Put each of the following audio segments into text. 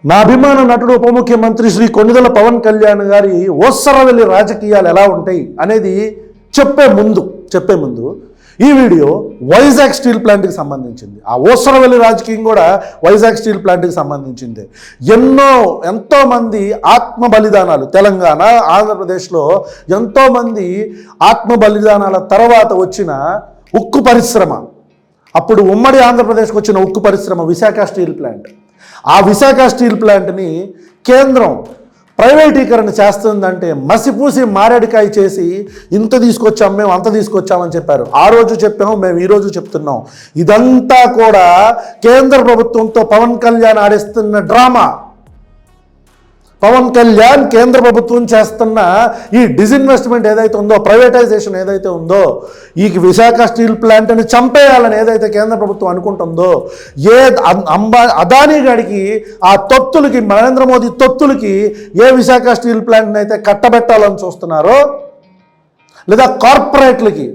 నా అభిమాన నటుడు ఉప ముఖ్యమంత్రి శ్రీ కొణిదెల పవన్ కళ్యాణ్ గారి ఓసరవెల్లి రాజకీయాలు ఎలా ఉంటాయి అనేది చెప్పే ముందు ఈ వీడియో వైజాగ్ స్టీల్ ప్లాంట్కి సంబంధించింది. ఆ ఓసరవెల్లి రాజకీయం కూడా వైజాగ్ స్టీల్ ప్లాంట్కి సంబంధించింది. ఎంతోమంది ఆత్మ బలిదానాలు తెలంగాణ, ఆంధ్రప్రదేశ్లో ఎంతోమంది ఆత్మ బలిదానాల తర్వాత వచ్చిన ఉక్కు పరిశ్రమ, అప్పుడు ఉమ్మడి ఆంధ్రప్రదేశ్కి వచ్చిన ఉక్కు పరిశ్రమ విశాఖ స్టీల్ ప్లాంట్. ఆ విశాఖ స్టీల్ ప్లాంట్ని కేంద్రం ప్రైవేటీకరణ చేస్తుందంటే మసిపూసి మారేడికాయ చేసి ఇంత తీసుకొచ్చాం, మేము అంత తీసుకొచ్చామని చెప్పారు. ఆ రోజు చెప్పాము, మేము ఈరోజు చెప్తున్నాం. ఇదంతా కూడా కేంద్ర ప్రభుత్వంతో పవన్ కళ్యాణ్ ఆడిస్తున్న డ్రామా. పవన్ కళ్యాణ్ కేంద్ర ప్రభుత్వం చేస్తున్న ఈ డిజిన్వెస్ట్మెంట్ ఏదైతే ఉందో, ప్రైవేటైజేషన్ ఏదైతే ఉందో, ఈ విశాఖ స్టీల్ ప్లాంట్ని చంపేయాలని ఏదైతే కేంద్ర ప్రభుత్వం అనుకుంటుందో, అదానీ గాడికి ఆ తొత్తులకి, నరేంద్ర మోదీ తొత్తులకి ఏ విశాఖ స్టీల్ ప్లాంట్ని అయితే కట్టబెట్టాలని చూస్తున్నారో, లేదా కార్పొరేట్లకి,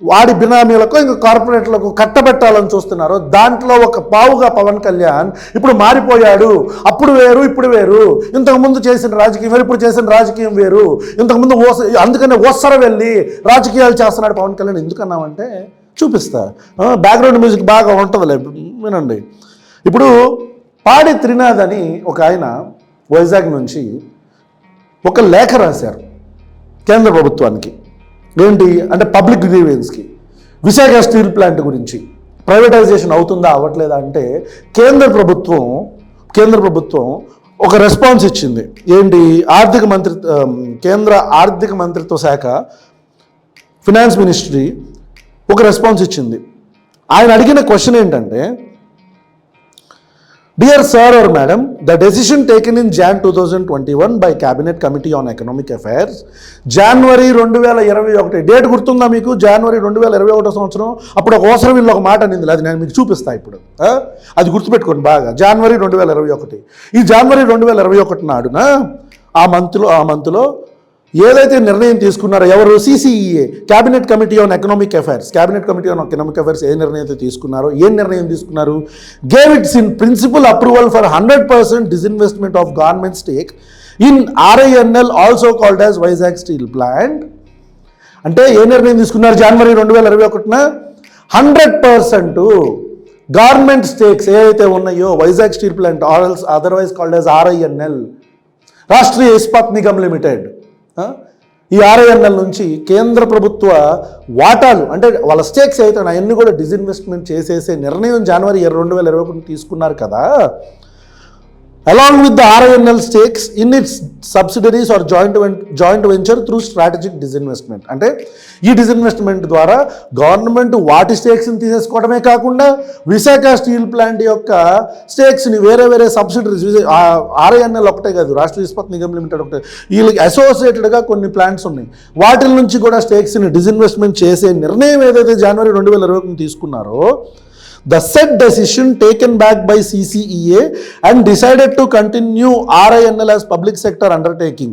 వాడి బినామీలకు ఇంకా కార్పొరేట్లకు కట్టబెట్టాలని చూస్తున్నారు, దాంట్లో ఒక పావుగా పవన్ కళ్యాణ్ ఇప్పుడు మారిపోయాడు. అప్పుడు వేరు, ఇప్పుడు వేరు. ఇంతకుముందు చేసిన రాజకీయం వేరు, ఇప్పుడు చేసిన రాజకీయం వేరు. ఇంతకుముందు అందుకనే వెళ్ళి రాజకీయాలు చేస్తున్నాడు పవన్ కళ్యాణ్. ఎందుకన్నామంటే చూపిస్తా, బ్యాక్గ్రౌండ్ మ్యూజిక్ బాగా ఉంటుందిలే, వినండి. ఇప్పుడు పాడి త్రినాథ్ అని ఒక ఆయన వైజాగ్ నుంచి ఒక లేఖ రాశారు కేంద్ర ప్రభుత్వానికి. ఏంటి అంటే పబ్లిక్ గ్రీవెన్స్కి, విశాఖ స్టీల్ ప్లాంట్ గురించి ప్రైవేటైజేషన్ అవుతుందా అవ్వట్లేదా అంటే కేంద్ర ప్రభుత్వం ఒక రెస్పాన్స్ ఇచ్చింది. ఏంటి, కేంద్ర ఆర్థిక మంత్రిత్వ శాఖ, ఫినాన్స్ మినిస్ట్రీ ఒక రెస్పాన్స్ ఇచ్చింది. ఆయన అడిగిన క్వశ్చన్ ఏంటంటే, Dear Sir or Madam, the decision taken in Jan 2021 by Cabinet Committee on Economic Affairs, January 2021, date గుర్తుందా మీకు? January 2021 సంవత్సరం. అప్పుడు ఒక ఓసరవిల్లో ఒక మాట అనింది, అది నేను మీకు చూపిస్తా ఇప్పుడు. అది గుర్తుపెట్టుకోండి బాగా. January 2021. ఈ January 2021 నాడున ఆ మంత్లో ఏదైతే నిర్ణయం తీసుకున్నారో, ఎవరు, CCEA, cabinet committee on economic affairs, ఏ నిర్ణయం అయితే తీసుకున్నారో, ఏం నిర్ణయం తీసుకున్నారు? Gave its in principle approval for 100% disinvestment of government stake in RINL, also called as Vizag steel plant. అంటే ఏ నిర్ణయం తీసుకున్నారు January 2021? 100% గవర్నమెంట్ స్టేక్స్ ఏవైతే ఉన్నాయో Vizag steel plant, otherwise called as RINL, Rashtriya Ispat Nigam limited, ఈ RINL నుంచి కేంద్ర ప్రభుత్వ వాటాలు అంటే వాళ్ళ స్టేక్స్ అయితే అవన్నీ కూడా డిజిన్వెస్ట్మెంట్ చేసేసే నిర్ణయం January 2021 తీసుకున్నారు కదా. Along with the RINL stakes in its subsidiaries or joint venture through strategic disinvestment. అంటే ఈ డిజిన్వెస్ట్మెంట్ ద్వారా గవర్నమెంట్ వాటి స్టేక్స్ని తీసేసుకోవడమే కాకుండా విశాఖ స్టీల్ ప్లాంట్ యొక్క స్టేక్స్ని వేరే సబ్సిడరీస్, RINL ఒకటే కాదు, రాష్ట్రీయ ఇస్పాత్ నిగమ్ లిమిటెడ్ ఒకటే, వీళ్ళకి అసోసియేటెడ్గా కొన్ని ప్లాంట్స్ ఉన్నాయి, వాటి నుంచి కూడా స్టేక్స్ని డిజిన్వెస్ట్మెంట్ చేసే నిర్ణయం ఏదైతే January 2021 తీసుకున్నారో, the said decision taken back by CCEA and decided to continue RINL as public sector undertaking.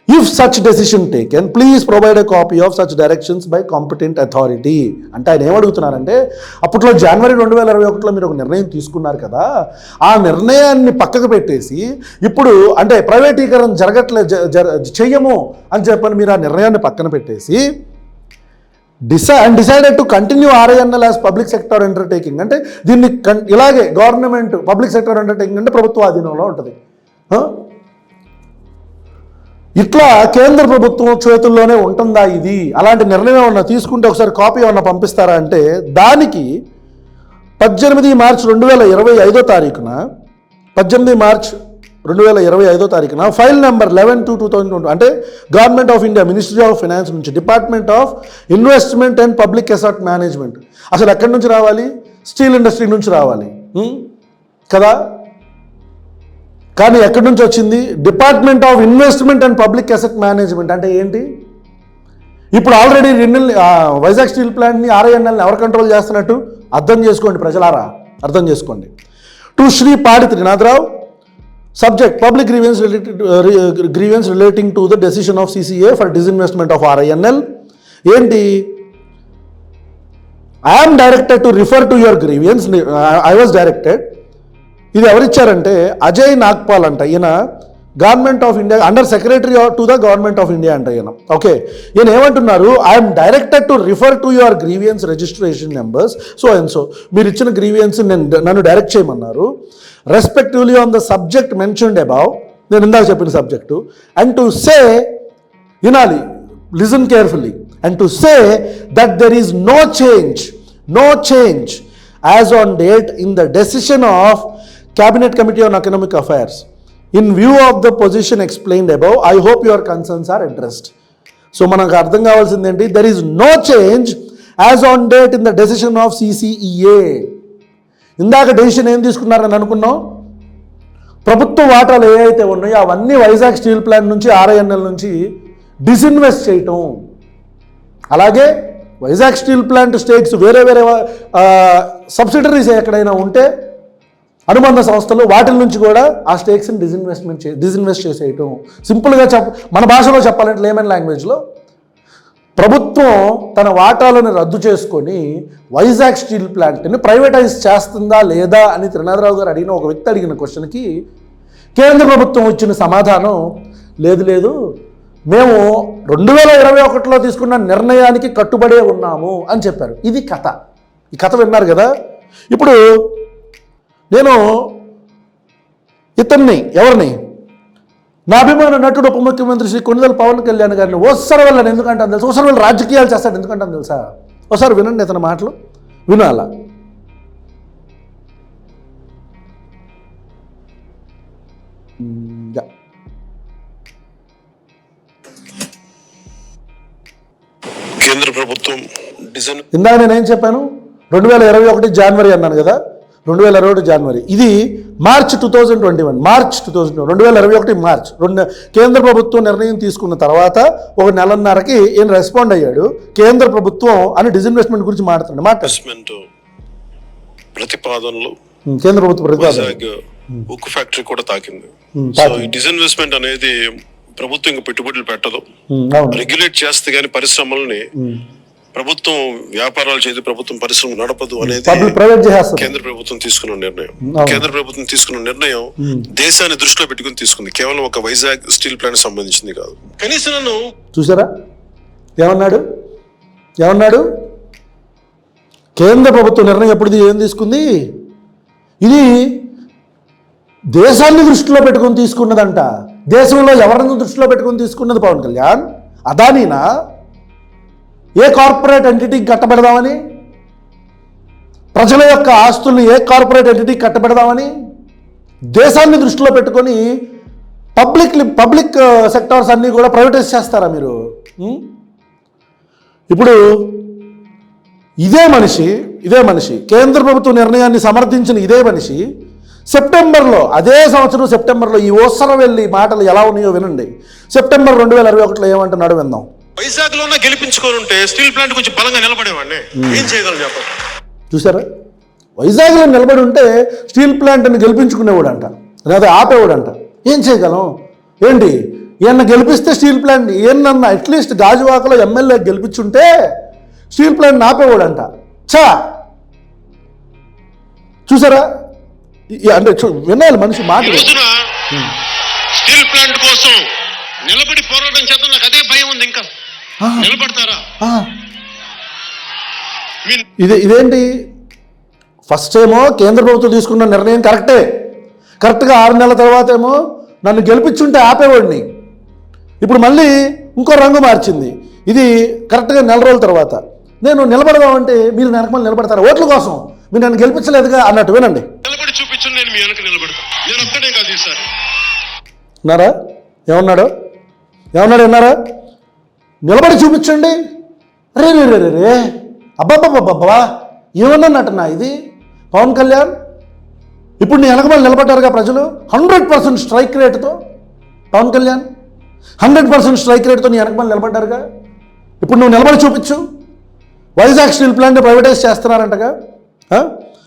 If such decision taken, please provide a copy of such directions by competent authority. అంటే ఆయన ఏమడుగుతున్నారంటే, అప్పట్లో January 2021లో మీరు ఒక నిర్ణయం తీసుకున్నారు కదా, ఆ నిర్ణయాన్ని పక్కకు పెట్టేసి ఇప్పుడు అంటే ప్రైవేటీకరణ చెయ్యము అని చెప్పని మీరు ఆ నిర్ణయాన్ని పక్కన పెట్టేసి decided to continue RINL as public sector undertaking. అంటే దీన్ని ఇలాగే గవర్నమెంట్ పబ్లిక్ సెక్టర్ అండర్టేకింగ్ అంటే ప్రభుత్వ ఆధీనంలో ఉంటుంది. ఇట్లా కేంద్ర ప్రభుత్వం చేతుల్లోనే ఉంటుందా ఇది? అలాంటి నిర్ణయం ఏమన్నా తీసుకుంటే ఒకసారి కాపీ ఏమన్నా పంపిస్తారా అంటే, దానికి 18 మార్చి 2025 తారీఖున 18 మార్చ్ 2025 తారీఖున ఫైల్ నెంబర్ 11/2020 అంటే government of India, ministry of finance నుంచి, department of investment and public asset management. అసలు ఎక్కడి నుంచి రావాలి? స్టీల్ ఇండస్ట్రీ నుంచి రావాలి కదా. కానీ ఎక్కడి నుంచి వచ్చింది? Department of investment and public asset management. అంటే ఏంటి? ఇప్పుడు ఆల్రెడీ వైజాగ్ స్టీల్ ప్లాంట్ని RINL ఎవరు కంట్రోల్ చేస్తున్నట్టు అర్థం చేసుకోండి ప్రజలారా, అర్థం చేసుకోండి. టు శ్రీ పాడి Trinatha Rao, subject public grievance relating to the decision of CCEA for disinvestment of RINL. ఏంటి? I am directed to refer to your grievance. I was directed ఇది ఎవరిచ్చారంటే అజయ్ నాగ్పాల్ అంట. ఈయన government of India under secretary to the government of India అంట ఈయన. Okay, ఈయన ఏమంటున్నారు, I'm directed to refer to your grievance registration numbers so and so. మీరు ఇచ్చిన grievance నన్ను డైరెక్ట్ చేయమన్నారు. Respectively on the subject mentioned above, నేను ఇందాక చెప్పిన సబ్జెక్టు, అండ్ టు సే, వినాలి, listen carefully, and to say that there is no change as on date in the decision of Cabinet Committee on Economic Affairs. In view of the position explained above, I hope your concerns are addressed. So మనకు అర్థం కావాల్సింది ఏంటి, there is no change as on date in the decision of CCEA. ఇందాక decision ఏం తీసుకున్నారని అనుకున్నాం, ప్రభుత్వ వాటాలు ఏవైతే ఉన్నాయో అవన్నీ వైజాగ్ స్టీల్ ప్లాంట్ నుంచి RINL నుంచి డిస్ఇన్వెస్ట్ చేయటం, అలాగే వైజాగ్ స్టీల్ ప్లాంట్ స్టేక్స్ వేరే సబ్సిడరీస్ ఎక్కడైనా ఉంటే అనుబంధ సంస్థలు వాటిల నుంచి కూడా ఆ స్టేక్స్ని డిస్ఇన్వెస్ట్ చేసేయటం. సింపుల్గా మన భాషలో చెప్పాలంటే లేమన్ లాంగ్వేజ్లో, ప్రభుత్వం తన వాటాలను రద్దు చేసుకొని వైజాగ్ స్టీల్ ప్లాంట్ని ప్రైవేటైజ్ చేస్తుందా లేదా అని త్రినాథరావు గారు అడిగిన ఒక వ్యక్తి అడిగిన క్వశ్చన్కి కేంద్ర ప్రభుత్వం ఇచ్చిన సమాధానం లేదు, మేము 2021లో తీసుకున్న నిర్ణయానికి కట్టుబడే ఉన్నాము అని చెప్పారు. ఇది కథ. ఈ కథ విన్నారు కదా. ఇప్పుడు నేను ఇతన్ని, ఎవరిని, నా అభిమాన నటుడు ఉప ముఖ్యమంత్రి శ్రీ కొణిదెల పవన్ కళ్యాణ్ గారిని ఓసారి వెళ్ళాను. ఎందుకంటే తెలుసు, ఓసారి వాళ్ళు రాజకీయాలు చేస్తాడు ఎందుకంటే తెలుసా. ఒకసారి వినండి ఇతని మాటలు, వినాలా. కేంద్ర ప్రభుత్వం ఇందాక నేనేం చెప్పాను, 2021 జనవరి అన్నాను కదా, 2021 జనవరి, ఇది మార్చ్ 2021, మార్చ్ 2021 మార్చ్ కేంద్ర ప్రభుత్వం నిర్ణయం తీసుకున్న తర్వాత ఒక నెలన్నరకి ఈయన రెస్పాండ్ అయ్యాడు. కేంద్ర ప్రభుత్వం అని డిస్ఇన్వెస్ట్మెంట్ గురించి మాట్లాడుతున్నాడు. ప్రతిపాదనలు కేంద్ర ప్రభుత్వ ప్రతిపాదన ఉక్కు ఫ్యాక్టరీ కూడా తాకింది. సో ఈ డిస్ఇన్వెస్ట్మెంట్ అనేది ప్రభుత్వం ఇంకా పెట్టుబడులు పెట్టదు, రెగ్యులేట్ చేస్తే గానీ పరిశ్రమల్ని, ప్రభుత్వం వ్యాపారాలు చేయదు, ప్రభుత్వం పరిశ్రమ నడపదు అనేది కేంద్ర ప్రభుత్వం తీసుకున్న నిర్ణయం. కేంద్ర ప్రభుత్వం తీసుకున్న నిర్ణయం దేశాన్ని దృష్టిలో పెట్టుకుని తీసుకుంది, కేవలం ఒక వైజాగ్ స్టీల్ ప్లాంట్ సంబంధించింది కాదు. కనీసం నన్ను చూసారా ఏమన్నాడు, కేంద్ర ప్రభుత్వ నిర్ణయం ఎప్పుడు ఏం తీసుకుంది, ఇది దేశాన్ని దృష్టిలో పెట్టుకుని తీసుకున్నదంట. దేశంలో ఎవరిని దృష్టిలో పెట్టుకుని తీసుకున్నది పవన్ కళ్యాణ్? అదానీనా? ఏ కార్పొరేట్ ఎంటిటీకి కట్టబెడదామని, ప్రజల యొక్క ఆస్తుల్ని ఏ కార్పొరేట్ ఎంటిటీకి కట్టబెడదామని దేశాన్ని దృష్టిలో పెట్టుకొని పబ్లిక్ సెక్టార్స్ అన్నీ కూడా ప్రైవేటైజ్ చేస్తారా మీరు? ఇప్పుడు ఇదే మనిషి కేంద్ర ప్రభుత్వ నిర్ణయాన్ని సమర్థించిన ఇదే మనిషి సెప్టెంబర్లో, అదే సంవత్సరం సెప్టెంబర్లో ఈ ఓసరవెల్లి మాటలు ఎలా ఉన్నాయో వినండి. సెప్టెంబర్ 2021లో ఏమంటున్నాడు విందాం. వైజాగ్ లోనే గెలిపించుకొని ఉంటే స్టీల్ ప్లాంట్ కొంచెం బలంగా నిలబడేవాడిని, ఏం చేయగలను చెప్పండి. చూసారా, వైజాగ్లో నిలబడి ఉంటే స్టీల్ ప్లాంట్ని గెలిపించుకునేవాడంట, లేదా ఆపేవాడంట. ఏం చేయగలం ఏంటి, ఈయన గెలిపిస్తే స్టీల్ ప్లాంట్, ఈయనన్నా అట్లీస్ట్ గాజువాకలో ఎమ్మెల్యే గెలిపించుంటే స్టీల్ ప్లాంట్ ఆపేవాడంట. చూసారా, అంటే వినాలి మనిషి మాట. స్టీల్ ప్లాంట్ కోసం నిలబడి పోరాటం చేద్దాం, నాకు అదే భయం ఉంది. ఇంకా నిలబడతారా? ఇదేంటి, ఫస్ట్ ఏమో కేంద్ర ప్రభుత్వం తీసుకున్న నిర్ణయం కరెక్ట్గా 6 నెలల తర్వాత ఏమో నన్ను గెలిపించుంటే ఆపేవాడిని. ఇప్పుడు మళ్ళీ ఇంకో రంగు మార్చింది. ఇది కరెక్ట్గా 4 రోజుల తర్వాత నేను నిలబడదామంటే మీరు వెనకమని నిలబడతారా? ఓట్ల కోసం మీరు నన్ను గెలిపించలేదుగా అన్నట్టు. వినండి, నేను మీ వెనక నిలబడతా, నేను ఒక్కడే కాదు ఈసారి. విన్నారా ఏమన్నాడు విన్నారా? నిలబడి చూపించండి. రే అబ్బాబ్బా ఏమన్నట్టున్నా ఇది పవన్ కళ్యాణ్. ఇప్పుడు నీ వెనకమని నిలబడ్డారుగా ప్రజలు 100% స్ట్రైక్ రేటుతో. పవన్ కళ్యాణ్ 100% స్ట్రైక్ రేటుతో నీ వెనకమని నిలబడ్డారుగా. ఇప్పుడు నువ్వు నిలబడి చూపించు. వైజాగ్ స్టీల్ ప్లాంట్ ప్రైవేటైజ్ చేస్తున్నారంటగా,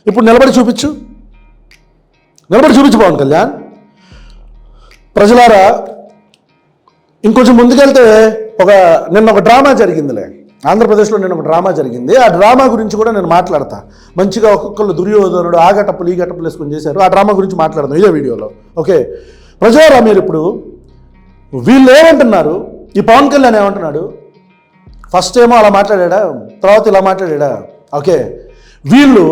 ఇప్పుడు నిలబడి చూపించు పవన్ కళ్యాణ్. ప్రజలారా, ఇంకొంచెం ముందుకెళ్తే నిన్న ఒక డ్రామా జరిగిందిలే. ఆంధ్రప్రదేశ్లో నేను ఒక డ్రామా జరిగింది, ఆ డ్రామా గురించి కూడా నేను మాట్లాడతా. మంచిగా ఒక్కొక్కరు దుర్యోధనుడు ఆ గటప్పులు ఈ గటప్పులు వేసుకొని చేశారు, ఆ డ్రామా గురించి మాట్లాడదాం ఇదే వీడియోలో. ఓకే ప్రజలారా, మీరు ఇప్పుడు వీళ్ళు ఏమంటున్నారు, ఈ పవన్ కళ్యాణ్ ఏమంటున్నాడు, ఫస్ట్ ఏమో అలా మాట్లాడా, తర్వాత ఇలా మాట్లాడా. ఓకే వీళ్ళు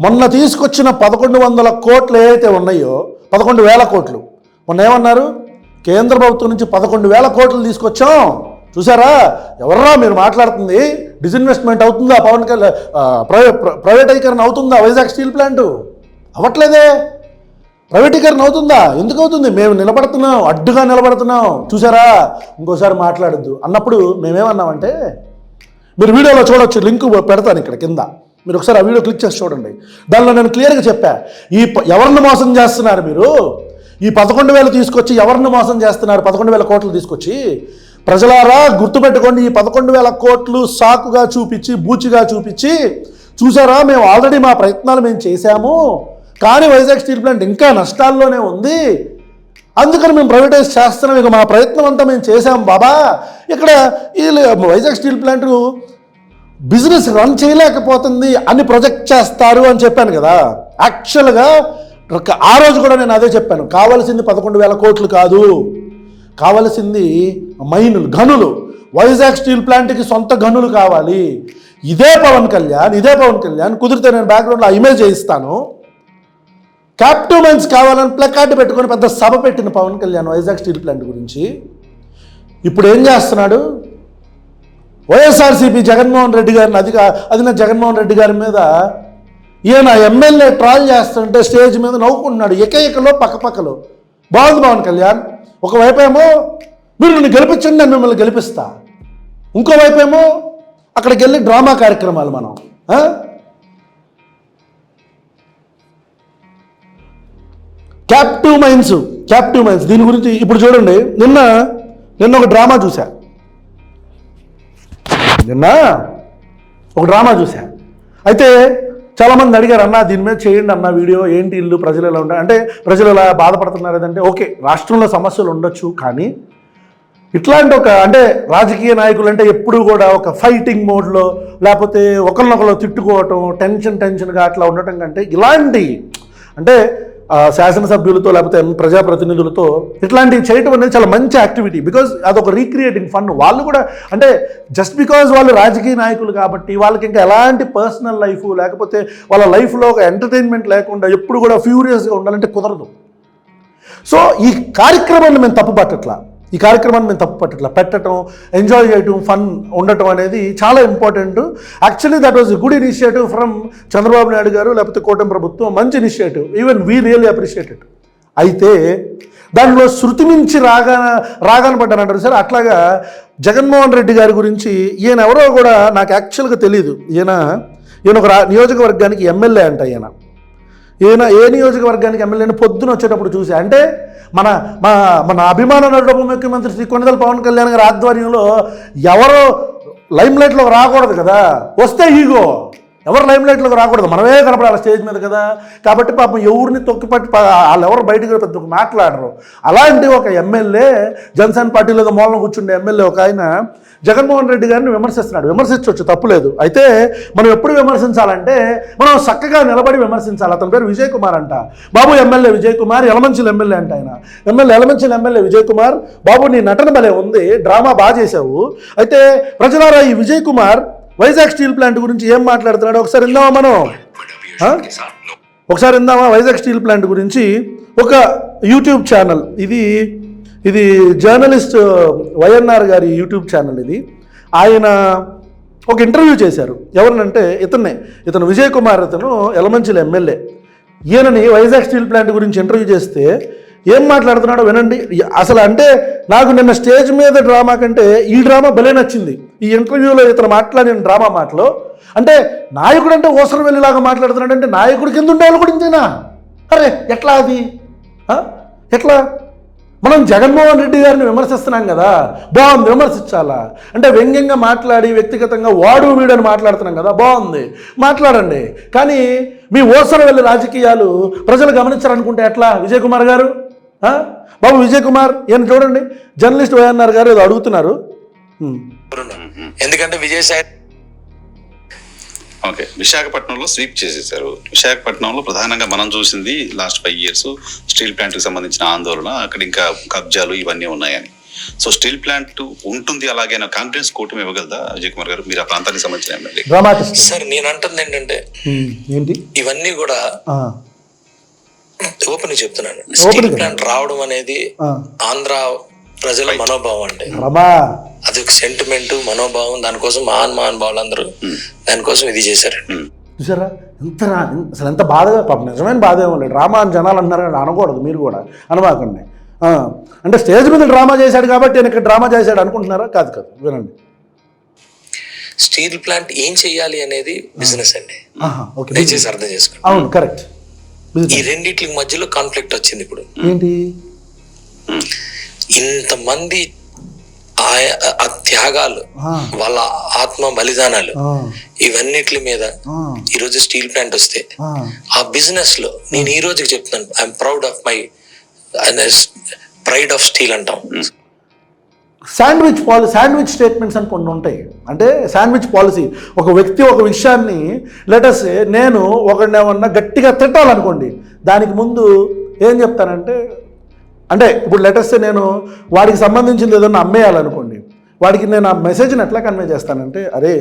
మొన్న తీసుకొచ్చిన 1100 కోట్లు ఏవైతే ఉన్నాయో, 11,000 కోట్లు, మొన్న ఏమన్నారు, కేంద్ర ప్రభుత్వం నుంచి 11,000 కోట్లు తీసుకొచ్చాం చూసారా, ఎవర్రా మీరు మాట్లాడుతుంది, డిస్ఇన్వెస్ట్మెంట్ అవుతుందా, పవన్ కళ్యాణ్ ప్రైవేటీకరణ అవుతుందా, వైజాగ్ స్టీల్ ప్లాంట్ అవ్వట్లేదే, ప్రైవేటీకరణ అవుతుందా, ఎందుకు అవుతుంది, మేము నిలబడుతున్నాం, అడ్డుగా నిలబడుతున్నాం చూసారా, ఇంకోసారి మాట్లాడద్దు అన్నప్పుడు మేమేమన్నామంటే, మీరు వీడియోలో చూడొచ్చు, లింక్ పెడతాను ఇక్కడ కింద, మీరు ఒకసారి ఆ వీడియో క్లిక్ చేసి చూడండి. దానిలో నేను క్లియర్గా చెప్పా, ఎవరిని మోసం చేస్తున్నారు మీరు, ఈ 11,000 తీసుకొచ్చి ఎవరిని మోసం చేస్తున్నారు, 11,000 కోట్లు తీసుకొచ్చి. ప్రజలారా గుర్తుపెట్టుకోండి, ఈ 11,000 కోట్లు సాకుగా చూపించి, బూచిగా చూపించి, చూసారా మేము ఆల్రెడీ మా ప్రయత్నాలు మేము చేశాము, కానీ వైజాగ్ స్టీల్ ప్లాంట్ ఇంకా నష్టాల్లోనే ఉంది, అందుకని మేము ప్రైవేటైజ్ చేస్తున్నాం, ఇక మా ప్రయత్నం అంతా మేము చేశాం బాబా, ఇక్కడ ఈ Vizag steel plant business run చేయలేకపోతుంది అని ప్రొజెక్ట్ చేస్తారు అని చెప్పాను కదా. యాక్చువల్గా ఆ రోజు కూడా నేను అదే చెప్పాను, కావాల్సింది 11,000 కోట్లు కాదు, కావలసింది మైనులు, గనులు, వైజాగ్ స్టీల్ ప్లాంట్కి సొంత గనులు కావాలి. ఇదే పవన్ కళ్యాణ్ కుదిరితే నేను బ్యాక్గ్రౌండ్లో ఆ ఇమేజ్ చేయిస్తాను, క్యాప్టివ్ మైన్స్ కావాలని ప్లకార్డు పెట్టుకొని పెద్ద సభ పెట్టిన పవన్ కళ్యాణ్ వైజాగ్ స్టీల్ ప్లాంట్ గురించి. ఇప్పుడు ఏం చేస్తున్నాడు, వైఎస్ఆర్సీపీ జగన్మోహన్ రెడ్డి గారిని అధినేత జగన్మోహన్ రెడ్డి గారి మీద ఈయన ఎమ్మెల్యే ట్రాల్ చేస్తుంటే స్టేజ్ మీద నవ్వుకుంటున్నాడు, ఎకలో పక్కపక్కలో. బాగుంది పవన్ కళ్యాణ్, ఒకవైపు ఏమో మీరు నన్ను గెలిపించండి నేను మిమ్మల్ని గెలిపిస్తా, ఇంకోవైపు ఏమో అక్కడికి వెళ్ళి డ్రామా కార్యక్రమాలు మనం. క్యాప్టివ్ మైన్స్ దీని గురించి ఇప్పుడు చూడండి, నిన్న ఒక డ్రామా చూసా, అయితే చాలామంది అడిగారు, అన్న దీని మీద చేయండి అన్న వీడియో, ఏంటి ఇల్లు ప్రజలు ఎలా ఉంటారు అంటే, ప్రజలు ఎలా బాధపడుతున్నారు అంటే, ఓకే రాష్ట్రంలో సమస్యలు ఉండొచ్చు, కానీ ఇట్లాంటి అంటే రాజకీయ నాయకులు అంటే ఎప్పుడు కూడా ఒక ఫైటింగ్ మోడ్లో, లేకపోతే ఒకరినొకరు తిట్టుకోవటం, టెన్షన్గా అట్లా ఉండటం కంటే, ఇలాంటి అంటే శాసనసభ్యులతో లేకపోతే ప్రజాప్రతినిధులతో ఇట్లాంటివి చేయటం అనేది చాలా మంచి యాక్టివిటీ. బికాజ్ అదొక రీక్రియేటింగ్ ఫన్. వాళ్ళు కూడా అంటే జస్ట్ బికాజ్ వాళ్ళు రాజకీయ నాయకులు కాబట్టి వాళ్ళకి ఇంకా ఎలాంటి పర్సనల్ లైఫ్ లేకపోతే వాళ్ళ లైఫ్లో ఒక ఎంటర్టైన్మెంట్ లేకుండా ఎప్పుడు కూడా ఫ్యూరియస్గా ఉండాలంటే కుదరదు. సో ఈ కార్యక్రమాన్ని మేము తప్పు పట్టట్లా, పెట్టడం, ఎంజాయ్ చేయటం, ఫన్ ఉండటం అనేది చాలా important. Actually that was a good initiative from Chandrababu Naidu గారు లేకపోతే కూటమి ప్రభుత్వం, మంచి initiative, even we really appreciate it. అయితే దానిలో శృతి మించి రాగాన పడ్డానంటారు సార్. అట్లాగా జగన్మోహన్ రెడ్డి గారి గురించి ఈయన ఎవరో కూడా నాకు యాక్చువల్గా తెలియదు. ఈయన ఒక నియోజకవర్గానికి ఎమ్మెల్యే అంట. ఈయన ఏ నియోజకవర్గానికి ఎమ్మెల్యేని పొద్దున వచ్చేటప్పుడు చూసా. అంటే మన అభిమాన నటుడు ఉప ముఖ్యమంత్రి శ్రీ కొణిదెల పవన్ కళ్యాణ్ గారి ఆధ్వర్యంలో ఎవరో లైమ్లైట్లోకి రాకూడదు కదా, వస్తే ఈగో, ఎవరు లైమ్లైట్లోకి రాకూడదు, మనమే కనపడాలి స్టేజ్ మీద కదా. కాబట్టి పాపం ఎవరిని తొక్కిపట్టి వాళ్ళు ఎవరు బయటకు పెద్ద మాట్లాడరు. అలాంటి ఒక ఎమ్మెల్యే, జనసేన పార్టీలో మూలన కూర్చుండే ఎమ్మెల్యే ఒక ఆయన జగన్మోహన్ రెడ్డి గారిని విమర్శించవచ్చు, తప్పులేదు. అయితే మనం ఎప్పుడు విమర్శించాలంటే మనం చక్కగా నిలబడి విమర్శించాలి. అతని పేరు విజయ్ కుమార్ అంట. బాబు ఎమ్మెల్యే విజయ్ కుమార్, యలమంచిలి ఎమ్మెల్యే అంట ఆయన. యలమంచిలి ఎమ్మెల్యే విజయ్ కుమార్, బాబు నీ నటన భలే ఉంది, డ్రామా బాగా చేసావు. అయితే ప్రజలారా ఈ విజయ్ కుమార్ వైజాగ్ స్టీల్ ప్లాంట్ గురించి ఏం మాట్లాడుతున్నాడు ఒకసారి విందామా మనం? వైజాగ్ స్టీల్ ప్లాంట్ గురించి ఒక యూట్యూబ్ ఛానల్, ఇది జర్నలిస్ట్ వైఎన్ఆర్ గారి యూట్యూబ్ ఛానల్. ఆయన ఒక ఇంటర్వ్యూ చేశారు. ఎవరినంటే ఇతను విజయ్ కుమార్, ఇతను యలమంచిలి ఎమ్మెల్యే. ఈయనని వైజాగ్ స్టీల్ ప్లాంట్ గురించి ఇంటర్వ్యూ చేస్తే ఏం మాట్లాడుతున్నాడో వినండి. అసలు అంటే నాకు నిన్న స్టేజ్ మీద డ్రామా కంటే ఈ డ్రామా భలే నచ్చింది. ఈ ఇంటర్వ్యూలో ఇతను మాట్లాడిన డ్రామా మాటలో అంటే నాయకుడు అంటే ఓసరం వెళ్ళేలాగా మాట్లాడుతున్నాడు. అంటే నాయకుడు కింద ఉండే వాళ్ళు కూడా ఇంతేనా? అరే ఎట్లా అది? ఎట్లా? మనం జగన్మోహన్ రెడ్డి గారిని విమర్శిస్తున్నాం కదా, బాగుంది, విమర్శించాలా అంటే వ్యంగ్యంగా మాట్లాడి వ్యక్తిగతంగా వాడు వీడని మాట్లాడుతున్నాం కదా, బాగుంది, మాట్లాడండి. కానీ మీ ఓసర వెళ్ళి రాజకీయాలు ప్రజలు గమనించారనుకుంటే ఎట్లా? విజయ్ కుమార్ గారు, బాబు విజయ్ కుమార్, ఈయన చూడండి, జర్నలిస్ట్ వైఎన్ఆర్ గారు ఏదో అడుగుతున్నారు. ఎందుకంటే విజయసాయి ఓకే, విశాఖపట్నంలో స్వీప్ చేసేసారు. విశాఖపట్నంలో ప్రధానంగా మనం చూసింది లాస్ట్ 5 years స్టీల్ ప్లాంట్కి సంబంధించిన ఆందోళన, అక్కడ ఇంకా కబ్జాలు ఇవన్నీ ఉన్నాయని. సో స్టీల్ ప్లాంట్ ఉంటుంది అలాగే కాన్ఫిడెన్స్ కూటమి ఇవ్వగలదా అజయ్ కుమార్ గారు, మీరు ఆ ప్రాంతానికి సంబంధించిన ఎమ్మెల్యే? సార్ నేను అంటుంది ఏంటంటే ఏంటి ఇవన్నీ కూడా ఓపెన్ చెప్తున్నాను. స్టీల్ ప్లాంట్ రావడం అనేది ఆంధ్ర ప్రజల మనోభావం అండి. అది ఒక సెంటిమెంట్, మనోభావం. దానికోసం మహానుభావులందరూ దానికోసం ఇది చేశారు. చూసారా అసలు ఎంత బాధగా, పాపం నిజమైన బాధ ఏమో లేదు. డ్రామా అని జనాలు అన్నారు, అనకూడదు మీరు కూడా అనమాకండి. అంటే స్టేజ్ మీద డ్రామా చేశాడు కాబట్టి నేను ఇక్కడ డ్రామా చేశాడు అనుకుంటున్నారా? కాదు కాదు, వినండి. స్టీల్ ప్లాంట్ ఏం చెయ్యాలి అనేది బిజినెస్ అండి, దయచేసి అర్థం చేసుకోండి. అవును, కరెక్ట్. ఈ రెండిట్ల మధ్యలో కాన్ఫ్లిక్ట్ వచ్చింది. ఇప్పుడు ఏంటి, ఇంతమంది ఆ త్యాగాలు, వాళ్ళ ఆత్మ బలిదానాలు, ఇవన్నిటి మీద ఈరోజు స్టీల్ ప్లాంట్ వస్తే ఆ బిజినెస్ లో నేను ఈ రోజుకి చెప్తున్నాను, I'm proud of my pride of steel అంటాం. శాండ్విచ్ స్టేట్మెంట్స్ అని కొన్ని ఉంటాయి. అంటే శాండ్విచ్ పాలసీ, ఒక వ్యక్తి ఒక విషయాన్ని లెటర్స్ నేను ఒకడినేమన్నా గట్టిగా తిట్టాలనుకోండి, దానికి ముందు ఏం చెప్తానంటే, అంటే ఇప్పుడు లెటర్స్ నేను వాడికి సంబంధించింది ఏదన్నా అమ్మేయాలనుకోండి, వాడికి నేను ఆ మెసేజ్ని ఎట్లా కన్వే చేస్తానంటే, అరే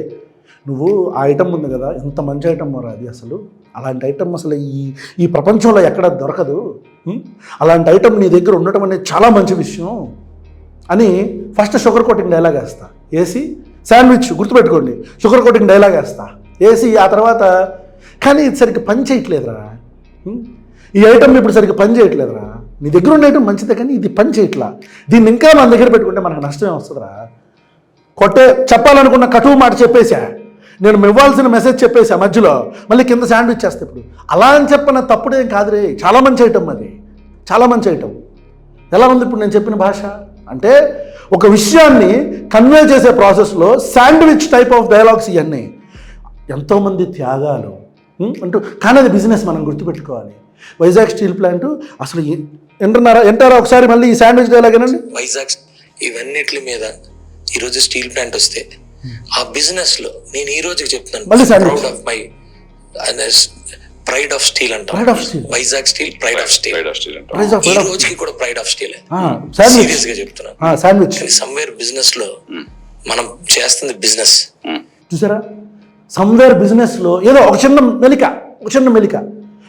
నువ్వు ఆ ఐటమ్ ఉంది కదా, ఇంత మంచి ఐటమ్ మరా అది, అసలు అలాంటి ఐటమ్ అసలు ఈ ప్రపంచంలో ఎక్కడ దొరకదు, అలాంటి ఐటమ్ నీ దగ్గర ఉండటం అనేది చాలా మంచి విషయం అని ఫస్ట్ షుగర్ కోటింగ్ డైలాగ్ వేస్తా. వేసి శాండ్విచ్ గుర్తుపెట్టుకోండి, షుగర్ కోటింగ్ డైలాగ్ వేస్తా వేసి ఆ తర్వాత, కానీ ఇది సరిగ్గా పని చేయట్లేదురా, ఈ ఐటమ్ ఇప్పుడు సరిగ్గా పని చేయట్లేదురా, నీ దగ్గర ఉన్న ఐటమ్ మంచిదే కానీ ఇది పని చేయట్లా, దీన్ని ఇంకా మన దగ్గర పెట్టుకుంటే మనకు నష్టమే వస్తుందిరా. చెప్పాలనుకున్న కటువు మాట చెప్పేశా, నేను ఇవ్వాల్సిన మెసేజ్ చెప్పేశా, మధ్యలో మళ్ళీ కింద శాండ్విచ్ చేస్తే ఇప్పుడు అలా అని చెప్పిన తప్పుడేం కాదురే, చాలా మంచి ఐటమ్ అది, చాలా మంచి ఐటమ్. ఎలా ఉంది ఇప్పుడు నేను చెప్పిన భాష? అంటే ఒక విషయాన్ని కన్వే చేసే ప్రాసెస్లో శాండ్విచ్ టైప్ ఆఫ్ డైలాగ్స్ ఇవన్నీ, ఎంతోమంది త్యాగాలు అంటూ. కానీ అది బిజినెస్, మనం గుర్తుపెట్టుకోవాలి. వైజాగ్ స్టీల్ ప్లాంట్ అసలు ఎంటారా ఒకసారి మళ్ళీ ఈ శాండ్విచ్ డైలాగ్ ఏనండి. వైజాగ్ ఇవన్నిటి మీద ఈరోజు స్టీల్ ప్లాంట్ వస్తే ఆ బిజినెస్ లో నేను ఈ రోజుకి చెప్తున్నాను, proud of my pride of steel అంటాం. Vizag steel pride of steel. ఈ రోజుకి కూడా ప్రైడ్ ఆఫ్ స్టీల్. సీరియస్ గా చెప్తున్నాను. శాండ్విచ్ సమ్వేర్ బిజినెస్ లో మనం చేస్తుంది బిజినెస్. చూసారా, సమ్వేర్ బిజినెస్ లో ఏదో ఒక చిన్న మెలిక.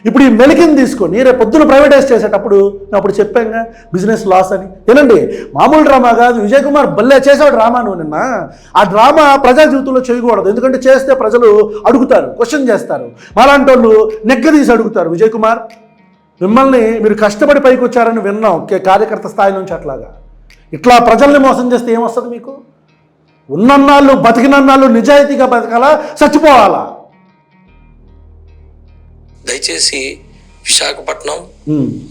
ఇప్పుడు ఈ మెలికని తీసుకొని రేపు పొద్దున ప్రైవేటైజ్ చేసేటప్పుడు అప్పుడు చెప్పాంగా బిజినెస్ లాస్ అని. ఏనండి, మామూలు డ్రామా కాదు, విజయ్ కుమార్ భలే చేసావు డ్రామా. నువ్వు నిన్న ఆ డ్రామా ప్రజా జీవితంలో చేయకూడదు, ఎందుకంటే చేస్తే ప్రజలు అడుగుతారు, క్వశ్చన్ చేస్తారు, మాలాంటి వాళ్ళు నెగ్గదీసి అడుగుతారు. విజయ్ కుమార్, మిమ్మల్ని మీరు కష్టపడి పైకి వచ్చారని విన్నాం కార్యకర్త స్థాయి నుంచి. అట్లాగా ఇట్లా ప్రజల్ని మోసం చేస్తే ఏమొస్తుంది మీకు? ఉన్నన్నాళ్ళు బతికినన్నాళ్ళు నిజాయితీగా బతకాలా, చచ్చిపోవాలా? దయచేసి విశాఖపట్నం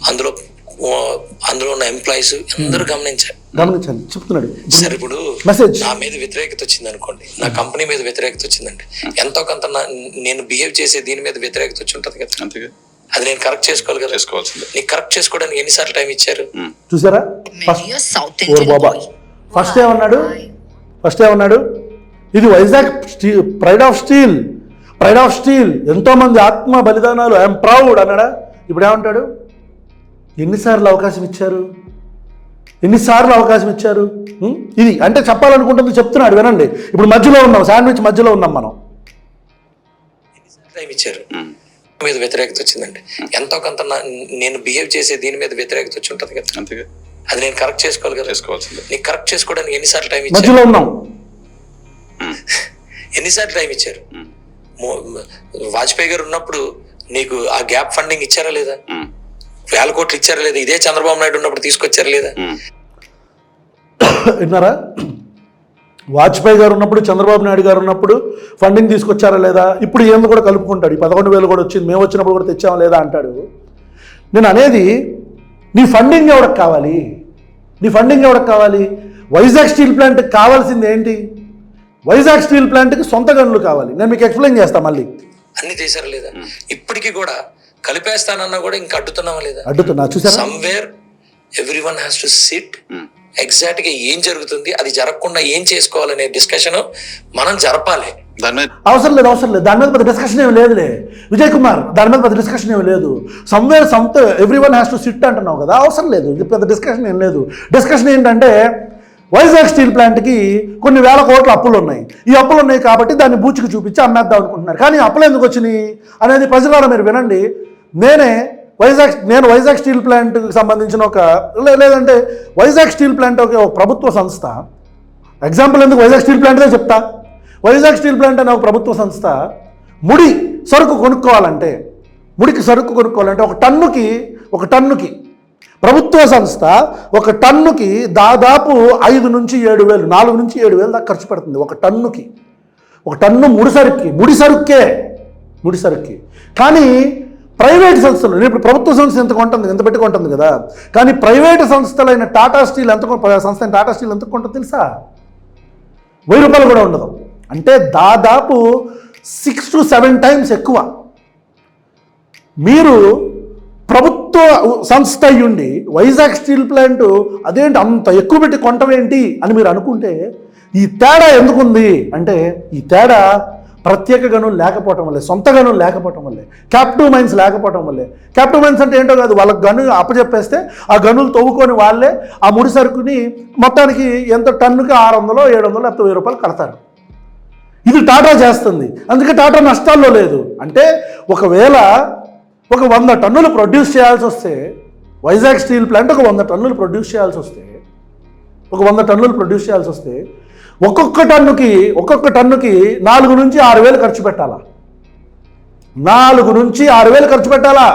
అందులో ఉన్న ఎంప్లాయీస్ అందరూ గమనించండి చెప్తున్నాడు. సరే, ఇప్పుడు నా మీద వ్యతిరేకత వచ్చింది అనుకోండి, నా కంపెనీ మీద వ్యతిరేకత వచ్చిందండి, ఎంతో కొంత నేను బిహేవ్ చేసే దీని మీద వ్యతిరేకత వచ్చి ఉంటది కదా, అది నేను కరెక్ట్ చేసుకోవాలి కదా. నీకు కరెక్ట్ చేసుకోవడానికి ఎన్నిసార్లు టైం ఇచ్చారు? చూసారా, ఫస్ట్ ఏమన్నాడు, ఇది వైజాగ్ ప్రైడ్ ఆఫ్ స్టీల్, ఎంతోమంది ఆత్మ బలిదానాలు, ఐఎమ్ ప్రౌడ్ అన్నాడా? ఇప్పుడు ఏమంటాడు? ఎన్నిసార్లు అవకాశం ఇచ్చారు? ఇది అంటే చెప్పాలనుకుంటుంది చెప్తున్నాడు, వినండి. ఇప్పుడు మధ్యలో ఉన్నాం, శాండ్విచ్ మధ్యలో ఉన్నాం మనం. ఎన్నిసార్లు టైం ఇచ్చారు? మీద వ్యతిరేకత వచ్చిందండి, ఎంతో కొంత నేను బిహేవ్ చేసే దీని మీద వ్యతిరేకత వచ్చి ఉంటది కదా, అది నేను కరెక్ట్ చేసుకోవాలి కదా. నీకు కరెక్ట్ చేసుకోవడానికి ఎన్నిసార్లు టైం ఇచ్చారు? మధ్యలో ఉన్నాం. ఎన్నిసార్లు టైం ఇచ్చారు? వాజ్పేయి గారు ఉన్నప్పుడు నీకు ఆ గ్యాప్ ఫండింగ్ ఇచ్చారా లేదా? 1,000 కోట్లు ఇచ్చారా లేదా? ఇదే చంద్రబాబు నాయుడు ఉన్నప్పుడు తీసుకొచ్చారా లేదా? విన్నారా? వాజ్పేయి గారు ఉన్నప్పుడు, చంద్రబాబు నాయుడు గారు ఉన్నప్పుడు ఫండింగ్ తీసుకొచ్చారా లేదా? ఇప్పుడు ఏందో కూడా కలుపుకుంటాడు. ఈ 11,000 కూడా వచ్చింది, మేము వచ్చినప్పుడు కూడా తెచ్చామా లేదా అంటాడు. నేను అనేది, నీ ఫండింగ్ ఎవరికి కావాలి? వైజాగ్ స్టీల్ ప్లాంట్కి కావాల్సింది ఏంటి? వైజాగ్ స్టీల్ ప్లాంట్కి సొంత గనులు కావాలి. నేను మీకు ఎక్స్ప్లెయిన్ చేస్తాను మళ్ళీ. అన్ని చేశారా లేదా? ఇప్పటికీ కూడా కలిపేస్తానన్నా కూడా ఇంకా అడ్డుతున్నావా లేదా? అడ్డుతున్నా. చూసారా, somewhere everyone has to SIT exact గా ఏం జరుగుతుంది, అది జరగకుండా ఏం చేసుకోవాలనే డిస్కషన్ మనం జరపాలి. దాని మీద అవసరం లేదు దాని మీద పెద్ద డిస్కషన్ ఏమి లేదులే విజయ్ కుమార్, దాని మీద పెద్ద డిస్కషన్ ఏమి లేదు. Somewhere every one has to SIT అంటున్నావు కదా, అవసరం లేదు, ఇది పెద్ద డిస్కషన్ ఏం లేదు. డిస్కషన్ ఏంటంటే వైజాగ్ స్టీల్ ప్లాంట్కి కొన్ని వేల కోట్ల అప్పులు ఉన్నాయి. ఈ అప్పులు ఉన్నాయి కాబట్టి దాన్ని బూచికి చూపించి అమ్మేద్దాం అనుకుంటున్నారు. కానీ అప్పులు ఎందుకు వచ్చినాయి అనేది ప్రజలారా మీరు వినండి. నేను వైజాగ్ స్టీల్ ప్లాంట్కి సంబంధించిన లేదంటే వైజాగ్ స్టీల్ ప్లాంట్ ఒక ప్రభుత్వ సంస్థ. ఎగ్జాంపుల్ ఎందుకు వైజాగ్ స్టీల్ ప్లాంట్దే చెప్తా. వైజాగ్ స్టీల్ ప్లాంట్ అనే ఒక ప్రభుత్వ సంస్థ ముడికి సరుకు కొనుక్కోవాలంటే ఒక టన్నుకి ప్రభుత్వ సంస్థ ఒక టన్నుకి దాదాపు 5 నుంచి 7 వేలు 4 నుంచి 7 వేలు దాకా ఖర్చు పెడుతుంది ఒక టన్నుకి. ఒక టన్ను ముడి సరుక్కి. కానీ ప్రైవేట్ సంస్థలు, ఇప్పుడు ప్రభుత్వ సంస్థ ఎంత పెట్టి కొంటుంది కదా, కానీ ప్రైవేట్ సంస్థలైన టాటా స్టీల్ ఎంత కొంటుంది తెలుసా? 1000 రూపాయలు కూడా ఉండదు. అంటే దాదాపు 6 to 7 టైమ్స్ ఎక్కువ. మీరు ప్రభుత్వ సంస్థ అయ్యుండి వైజాగ్ స్టీల్ ప్లాంట్ అదేంటి అంత ఎక్కువ పెట్టి కొంటమేంటి అని మీరు అనుకుంటే, ఈ తేడా ఎందుకుంది అంటే ఈ తేడా ప్రత్యేక గనులు లేకపోవటం వల్లే, సొంత గనులు లేకపోవటం వల్లే, క్యాప్టివ్ మైన్స్ లేకపోవటం వల్లే. క్యాప్టివ్ మైన్స్ అంటే ఏంటో కాదు, వాళ్ళకి గను అప్పచెప్పేస్తే ఆ గనులు తవ్వుకొని వాళ్ళే ఆ ముడి సరుకుని మొత్తానికి ఎంత టన్నుకి 600, 700 లేకపోతే 1000 రూపాయలు కడతారు. ఇది టాటా చేస్తుంది. అందుకే టాటా నష్టాల్లో లేదు. అంటే ఒకవేళ ఒక 100 టన్నులు ప్రొడ్యూస్ చేయాల్సి వస్తే, వైజాగ్ స్టీల్ ప్లాంట్ ఒక 100 టన్నులు ప్రొడ్యూస్ చేయాల్సి వస్తే ఒక్కొక్క టన్నుకి 4 నుంచి 6 వేలు ఖర్చు పెట్టాలా. 4 నుంచి 6 వేలు ఖర్చు పెట్టాలా.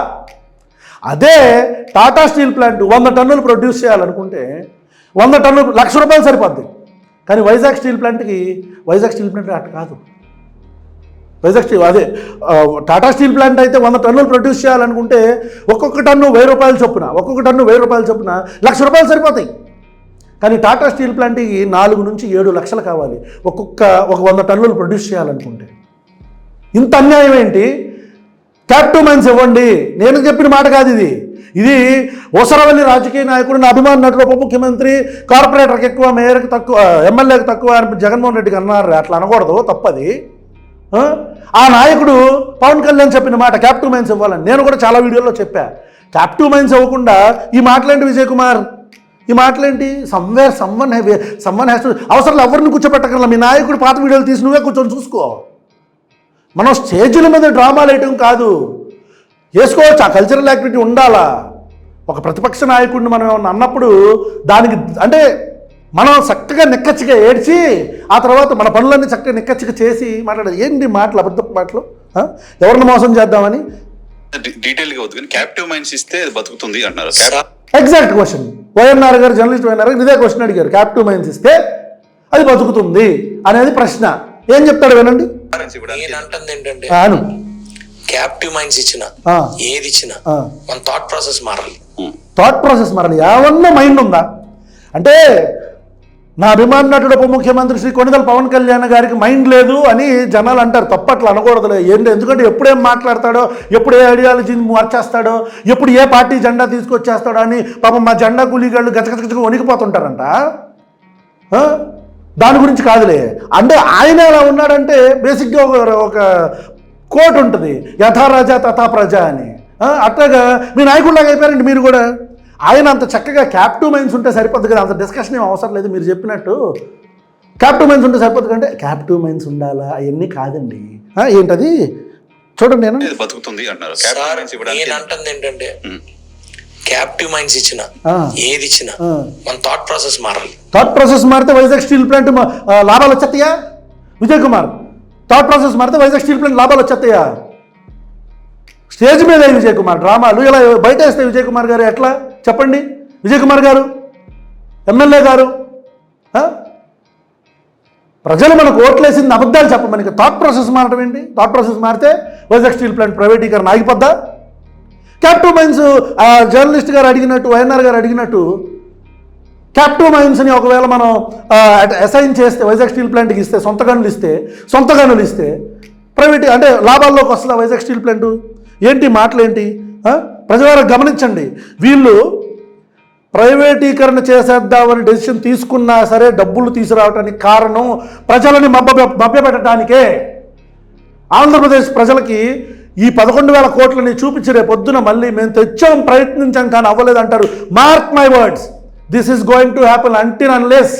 అదే టాటా స్టీల్ ప్లాంట్ 100 టన్నులు ప్రొడ్యూస్ చేయాలనుకుంటే 100 టన్నులు ₹1,00,000 రూపాయలు సరిపోద్ది. కానీ వైజాగ్ స్టీల్ ప్లాంట్ అట్లా కాదు. టాటా స్టీల్ ప్లాంట్ అయితే 100 టన్నులు ప్రొడ్యూస్ చేయాలనుకుంటే ఒక్కొక్క టన్ను ₹1000 చొప్పున ₹1,00,000 రూపాయలు సరిపోతాయి. కానీ టాటా స్టీల్ ప్లాంట్కి 4 నుంచి 7 లక్షలు కావాలి ఒక 100 టన్నులు ప్రొడ్యూస్ చేయాలనుకుంటే. ఇంత అన్యాయం ఏంటి? క్యాప్టివ్ మైన్స్ ఇవ్వండి. నేను చెప్పిన మాట కాదు ఇది ఓసరవల్లి రాజకీయ నాయకుడు, నా అభిమాన నటుడు, ఉప ముఖ్యమంత్రి, కార్పొరేటర్కి ఎక్కువ, మేయర్కి తక్కువ, ఎమ్మెల్యేకి తక్కువ అని జగన్మోహన్ రెడ్డికి అన్నారు. అట్లా అనకూడదు, తప్పది. ఆ నాయకుడు పవన్ కళ్యాణ్ చెప్పిన మాట క్యాప్టివ్ మైన్స్ ఇవ్వాలని నేను కూడా చాలా వీడియోలో చెప్పా. క్యాప్టివ్ మైన్స్ ఇవ్వకుండా ఈ మాటలేంటి విజయ్ కుమార్? ఈ మాటలేంటి? Someone has to. అవసరం ఎవరిని కూర్చోబెట్టగల, మీ నాయకుడు పాత వీడియోలు తీసి నువ్వే కూర్చొని చూసుకో. మనం స్టేజీల మీద డ్రామాలు వేయటం కాదు, చేసుకోవచ్చు, ఆ కల్చరల్ యాక్టివిటీ ఉండాలా. ఒక ప్రతిపక్ష నాయకుడిని మనం ఏమన్నా అన్నప్పుడు దానికి అంటే మనం చక్కగా నిక్కచ్చిగా ఏడ్చి ఆ తర్వాత మన పనులన్నీ చక్కగా నిక్కచ్చిగా చేసి మాట్లాడాలి. ఏంటి మాటలు, అబద్ధపు మాటలు, ఎవరిని మోసం చేద్దామని. డీటెయిల్గా వద్దు కానీ క్యాప్టివ్ మైన్స్ ఇస్తే బతుకుతుంది అంటున్నారు. ఎగ్జాక్ట్ క్వశ్చన్ వైఎన్ఆర్ గారు, జర్నలిస్ట్ వైఎన్ఆర్ గారు ఇదే క్వశ్చన్ అడిగారు. క్యాప్టివ్ మైన్స్ ఇస్తే అది బతుకుతుంది అనేది ప్రశ్న. ఏం చెప్తాడు వినండి. నేనంటుంది ఏంటంటే క్యాప్టివ్ మైన్స్ ఇచ్చినా ఏది ఇచ్చినా మన థాట్ ప్రాసెస్ మారాలి. ఏమన్నా మైండ్ ఉందా అంటే? నా అభిమాన నటుడు, ఉప ముఖ్యమంత్రి శ్రీ కొణిదెల పవన్ కళ్యాణ్ గారికి మైండ్ లేదు అని జనాలు అంటారు. తప్పట్లు అనకూడదులే. ఎందుకంటే ఎప్పుడేం మాట్లాడతాడో, ఎప్పుడు ఏ ఐడియాలజీని మార్చేస్తాడో, ఎప్పుడు ఏ పార్టీ జెండా తీసుకొచ్చేస్తాడో అని పాపం మా జెండా కూలీగాళ్ళు గచగచగ వణికిపోతుంటారంట. దాని గురించి కాదులే. అంటే ఆయన ఎలా ఉన్నాడంటే బేసిక్గా ఒక కోట్ ఉంటుంది, యథా రాజా తథా ప్రజ అని. అట్లాగా మీ నాయకుడిలాగా అయిపోయారండి మీరు కూడా. ఆయన అంత చక్కగా క్యాప్టివ్ మైన్స్ ఉంటే సరిపోద్ది కదా, అంత డిస్కషన్ ఏం అవసరం లేదు. మీరు చెప్పినట్టు క్యాప్టివ్ మైన్స్ ఉంటే సరిపోద్ది కంటే క్యాప్టివ్ మైన్స్ ఉండాలా అవన్నీ కాదండి. ఏంటది చూడండి, నేను బతుకుతుంది అంటున్నారు. నేనంటుంది ఏంటంటే క్యాప్టివ్ మైన్స్ ఇచ్చినా ఏది ఇచ్చినా మన థాట్ ప్రాసెస్ మారితే వైజాగ్ స్టీల్ ప్లాంట్ లాభాలు వచ్చేస్తాయా? విజయ్ కుమార్, థాట్ ప్రాసెస్ మారితే వైజాగ్ స్టీల్ ప్లాంట్ లాభాలు వచ్చేస్తాయా? స్టేజ్ మీద విజయ్ కుమార్ డ్రామాలు ఇలా బయట వేస్తే విజయ్ కుమార్ గారు ఎట్లా చెప్పండి? విజయ్ కుమార్ గారు, ఎమ్మెల్యే గారు, ప్రజలు మనకు ఓట్లేసింది అబద్ధాలు చెప్పమని. థాట్ ప్రాసెస్ మారడం ఏంటి? థాట్ ప్రాసెస్ మారితే వైజాగ్ స్టీల్ ప్లాంట్ ప్రైవేటీకరణ ఆగిపోద్దా? క్యాప్టివ్ మైన్స్ జర్నలిస్ట్ గారు అడిగినట్టు, వైఎన్ఆర్ గారు అడిగినట్టు క్యాప్టివ్ మైన్స్ని ఒకవేళ మనం అసైన్ చేస్తే, వైజాగ్ స్టీల్ ప్లాంట్కి ఇస్తే, సొంత గనులు ఇస్తే ప్రైవేట్ అంటే లాభాల్లోకి వస్తుందా వైజాగ్ స్టీల్ ప్లాంట్? ఏంటి మాటలేంటి? ప్రజలారా గమనించండి. వీళ్ళు ప్రైవేటీకరణ చేసేద్దామని డెసిషన్ తీసుకున్నా సరే డబ్బులు తీసుకురావడానికి కారణం ప్రజలని మభ్యపెట్టడానికే. ఆంధ్రప్రదేశ్ ప్రజలకి ఈ 11,000 కోట్లని చూపించి రేపొద్దున మళ్ళీ మేము తెచ్చాం, ప్రయత్నించాం కానీ అవ్వలేదంటారు. Mark my words, this is going to happen until unless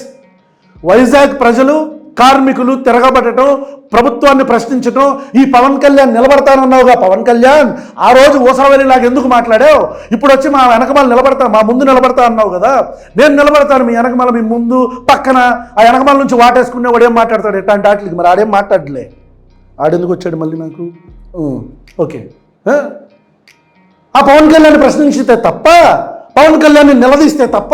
Vizag ప్రజలు కార్మికులు తిరగబడటం, ప్రభుత్వాన్ని ప్రశ్నించడం. ఈ పవన్ కళ్యాణ్ నిలబడతానన్నావుగా, పవన్ కళ్యాణ్ ఆ రోజు ఊసరవెల్లిలాగా ఎందుకు మాట్లాడావు? ఇప్పుడు వచ్చి మా వెనకమాల నిలబడతా, మా ముందు నిలబడతా అన్నావు కదా. నేను నిలబడతాను మీ వెనకమాల, మీ ముందు పక్కన. ఆ వెనకమాల నుంచి వాటేసుకునే వాడు ఏం మాట్లాడతాడు ఎట్లాంటి వాటికి? మరి ఆడేం మాట్లాడలే. ఆడెందుకు వచ్చాడు మళ్ళీ నాకు? ఓకే, ఆ పవన్ కళ్యాణ్ ప్రశ్నించితే తప్ప, పవన్ కళ్యాణ్ నిలదీస్తే తప్ప.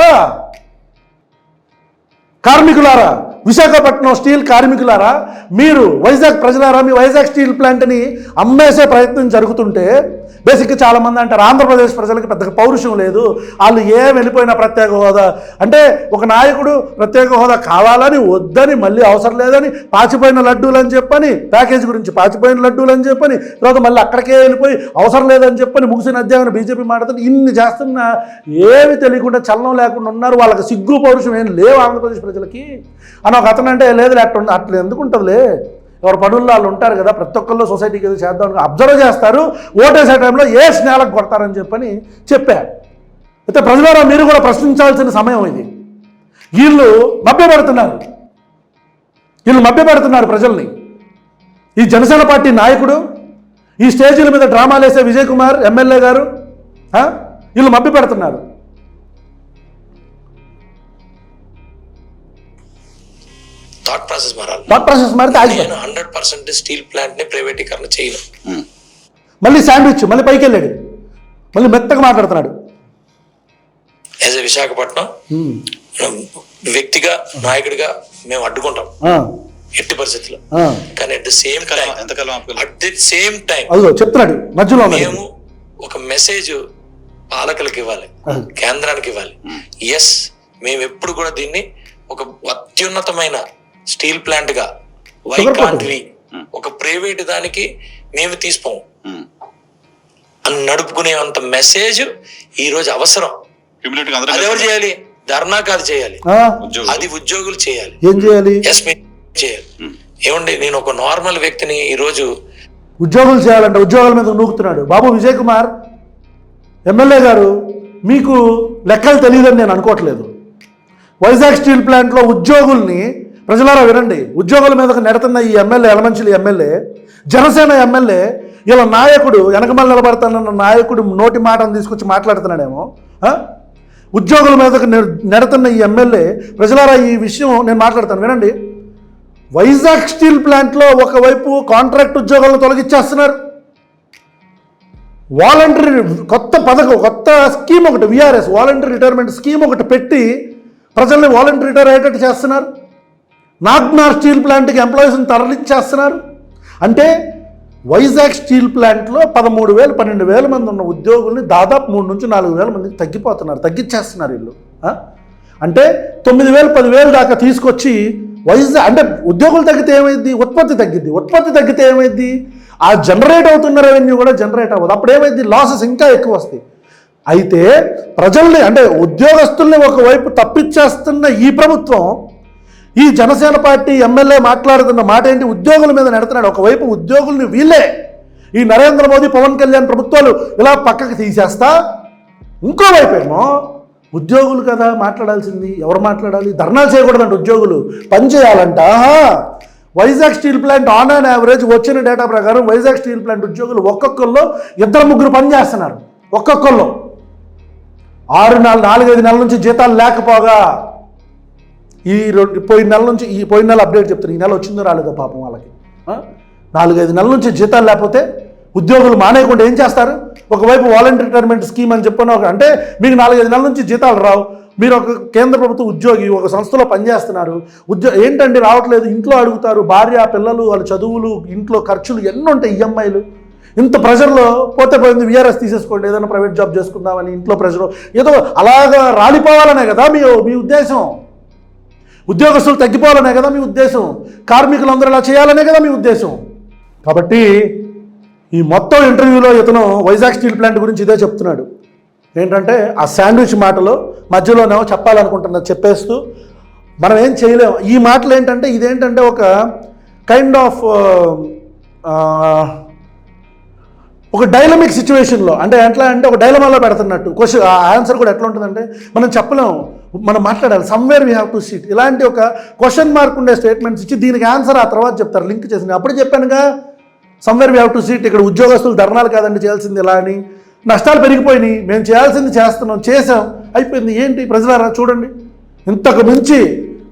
కార్మికులారా, విశాఖపట్నం స్టీల్ కార్మికులారా, మీరు వైజాగ్ ప్రజలారా, మీ వైజాగ్ స్టీల్ ప్లాంట్ని అమ్మేసే ప్రయత్నం జరుగుతుంటే బేసిక్గా చాలామంది అంటారు ఆంధ్రప్రదేశ్ ప్రజలకు పెద్దగా పౌరుషం లేదు, వాళ్ళు ఏం వెళ్ళిపోయినా ప్రత్యేక హోదా అంటే, ఒక నాయకుడు ప్రత్యేక హోదా కావాలని వద్దని, మళ్ళీ అవసరం లేదని, పాచిపోయిన లడ్డూలు అని చెప్పని, ప్యాకేజ్ గురించి పాచిపోయిన లడ్డూలు అని చెప్పని, తర్వాత మళ్ళీ అక్కడికే వెళ్ళిపోయి అవసరం లేదని చెప్పని ముగిసిన అధ్యాయం బీజేపీ మాట్లాడుతుంది. ఇన్ని చేస్తున్నా ఏమి తెలియకుండా చలనం లేకుండా ఉన్నారు. వాళ్ళకి సిగ్గు పౌరుషం ఏం లేవు ఆంధ్రప్రదేశ్ ప్రజలకి అని ఒక అతను అంటే, లేదు అట్లా ఎందుకు ఉంటుందిలే, ఎవరు పనుల్లో వాళ్ళు ఉంటారు కదా, ప్రతి ఒక్కళ్ళు సొసైటీకి ఏదో చేద్దాం అబ్జర్వ్ చేస్తారు, ఓటేసే టైంలో ఏ స్నేహాలకు కొడతారని చెప్పని చెప్పారు. అయితే ప్రజలారా, మీరు కూడా ప్రశ్నించాల్సిన సమయం ఇది. వీళ్ళు మభ్యపెడుతున్నారు ప్రజల్ని. ఈ జనసేన పార్టీ నాయకుడు, ఈ స్టేజీల మీద డ్రామాలు వేసే విజయ్ కుమార్ ఎమ్మెల్యే గారు, వీళ్ళు మభ్యపెడుతున్నారు. థాట్ ప్రాసెస్ మారాలి. థాట్ ప్రాసెస్ మారితే 100% స్టీల్ ప్లాంట్ ని ప్రైవేటీకరణ చేయను. మళ్ళీ శాండ్విచ్, మళ్ళీ పైకి వెళ్ళాడు, మళ్ళీ మెత్తగా మాట్లాడుతున్నాడు. యాజ్ ఎ విశాఖపట్నం వ్యక్తిగా, నాయకుడిగా మేము అడ్డుకుంటాం ఎట్టి పరిస్థితుల్లో. కానీ అట్ ది సేమ్ టైం చెప్తున్నాడు మధ్యలో, మేము ఒక మెసేజ్ పాలకులకు ఇవ్వాలి, కేంద్రానికి ఇవ్వాలి. ఎస్, మేము ఎప్పుడు కూడా దీన్ని ఒక అత్యున్నతమైన స్టీల్ ప్లాంట్ గా, వై కాంట్ వి, ఒక ప్రైవేట్ దానికి మేము తీసుకోము అని నడుపుకునేంత మెసేజ్ ఈ రోజు అవసరం. అది ఎవరు చేయాలి? ధర్నా కాదు చేయాలి, అది ఉద్యోగులు చేయాలి. ఏం చేయాలి? ఎస్, చేయాలి. ఏమండి, నేను ఒక నార్మల్ వ్యక్తిని ఈ రోజు ఉద్యోగులు చేయాలంటే ఉద్యోగాల మీద నూకుతున్నాడు. బాబు విజయ్ కుమార్ ఎమ్మెల్యే గారు, మీకు లెక్కలు తెలియదని నేను అనుకోవట్లేదు. వైజాగ్ స్టీల్ ప్లాంట్లో ఉద్యోగుల్ని, ప్రజలారా వినండి, ఉద్యోగుల మీదకు నెడుతున్న ఈ MLA, Yelamanchili MLA, Janasena MLA, ఇలా నాయకుడు వెనకమల నిలబడతానన్న నాయకుడు నోటి మాటను తీసుకొచ్చి మాట్లాడుతున్నాడేమో. ఉద్యోగుల మీదకు నెడుతున్న ఈ ఎమ్మెల్యే, ప్రజలారా ఈ విషయం నేను మాట్లాడతాను వినండి. వైజాగ్ స్టీల్ ప్లాంట్లో ఒకవైపు కాంట్రాక్ట్ ఉద్యోగాలను తొలగించేస్తున్నారు, వాలంటరీ కొత్త పథకం, కొత్త స్కీమ్ ఒకటి, విఆర్ఎస్ వాలంటరీ రిటైర్మెంట్ స్కీమ్ ఒకటి పెట్టి ప్రజల్ని వాలంటరీ రిటైర్ అయ్యేటట్టు చేస్తున్నారు. నాగ్నార్ స్టీల్ ప్లాంట్కి ఎంప్లాయీస్ని తరలించేస్తున్నారు. అంటే వైజాగ్ స్టీల్ ప్లాంట్లో 13,000 12,000 మంది ఉన్న ఉద్యోగుల్ని దాదాపు 3 నుంచి 4,000 మందికి తగ్గించేస్తున్నారు వీళ్ళు. అంటే 9,000 10,000 దాకా తీసుకొచ్చి వైజాగ్, అంటే ఉద్యోగులు తగ్గితే ఏమైంది? ఉత్పత్తి తగ్గితే ఏమైంది? ఆ జనరేట్ అవుతున్న రెవెన్యూ కూడా జనరేట్ అవ్వదు. అప్పుడు ఏమైంది? లాసెస్ ఇంకా ఎక్కువ వస్తాయి. అయితే ప్రజల్ని, అంటే ఉద్యోగస్తుల్ని ఒకవైపు తప్పించేస్తున్న ఈ ప్రభుత్వం, ఈ జనసేన పార్టీ ఎమ్మెల్యే మాట్లాడుతున్న మాట ఏంటి? ఉద్యోగుల మీద నెడుతున్నాడు. ఒకవైపు ఉద్యోగుల్ని వీళ్ళే, ఈ నరేంద్ర మోదీ పవన్ కళ్యాణ్ ప్రభుత్వాలు ఇలా పక్కకి తీసేస్తా, ఇంకోవైపు ఏమో ఉద్యోగులు కదా మాట్లాడాల్సింది. ఎవరు మాట్లాడాలి? ధర్నాలు చేయకూడదంట, ఉద్యోగులు పని చేయాలంట. Vizag steel plant on and average వచ్చిన డేటా ప్రకారం వైజాగ్ స్టీల్ ప్లాంట్ ఉద్యోగులు ఒక్కొక్కళ్ళు 2-3 పని చేస్తున్నారు. ఒక్కొక్కళ్ళు 4-5 నెలల నుంచి జీతాలు లేకపోగా, పోయిన నెల అప్డేట్ చెప్తారు, ఈ నెల వచ్చిందో రాలేదో పాపం వాళ్ళకి. 4-5 నెలల నుంచి జీతాలు లేకపోతే ఉద్యోగులు మానేయకుండా ఏం చేస్తారు? ఒకవైపు వాలంటరీ రిటైర్మెంట్ స్కీమ్ అని చెప్పిన, అంటే మీకు 4-5 నెలల నుంచి జీతాలు రావు, మీరు ఒక కేంద్ర ప్రభుత్వ ఉద్యోగి, ఒక సంస్థలో పనిచేస్తున్నారు, ఏంటండి రావట్లేదు, ఇంట్లో అడుగుతారు, భార్య పిల్లలు వాళ్ళ చదువులు, ఇంట్లో ఖర్చులు ఎన్ని ఉంటాయి, ఈఎంఐలు. ఇంత ప్రెషర్లో పోతే పోయింది, విఆర్ఎస్ తీసేసుకోండి, ఏదైనా ప్రైవేట్ జాబ్ చేసుకుందామని ఇంట్లో ప్రెషర్, ఏదో అలాగా రాలిపోవాలనే కదా మీ ఉద్దేశం. ఉద్యోగస్తులు తగ్గిపోవాలనే కదా మీ ఉద్దేశం. కార్మికులందరూ ఇలా చేయాలనే కదా మీ ఉద్దేశం. కాబట్టి ఈ మొత్తం ఇంటర్వ్యూలో ఇతను వైజాగ్ స్టీల్ ప్లాంట్ గురించి ఇదే చెప్తున్నాడు. ఏంటంటే ఆ శాండ్విచ్ మాటలు మధ్యలోనేమో చెప్పాలనుకుంటున్నది చెప్పేస్తూ మనం ఏం చేయలేము. ఈ మాటలు ఏంటంటే ఇదేంటంటే ఒక కైండ్ ఆఫ్ ఒక డైలమిక్ సిచ్యువేషన్లో, అంటే ఎట్లా అంటే ఒక డైలమాలో పెడుతున్నట్టు క్వశ్చన్ ఆన్సర్ కూడా ఎట్లా ఉంటుందంటే మనం చెప్పలేము, మనం మాట్లాడాలి. Somewhere we have to SIT. ఇలాంటి ఒక క్వశ్చన్ మార్క్ ఉండే స్టేట్మెంట్స్ ఇచ్చి దీనికి ఆన్సర్ ఆ తర్వాత చెప్తారు లింక్ చేసింది. అప్పుడు చెప్పానుగా somewhere we have to SIT. ఇక్కడ ఉద్యోగస్తులు ధర్నాలు కాదండి చేయాల్సింది, ఇలా అని నష్టాలు పెరిగిపోయినాయి, మేము చేయాల్సింది చేస్తున్నాం, చేసాం, అయిపోయింది. ఏంటి ప్రజలారా చూడండి, ఇంతకు మించి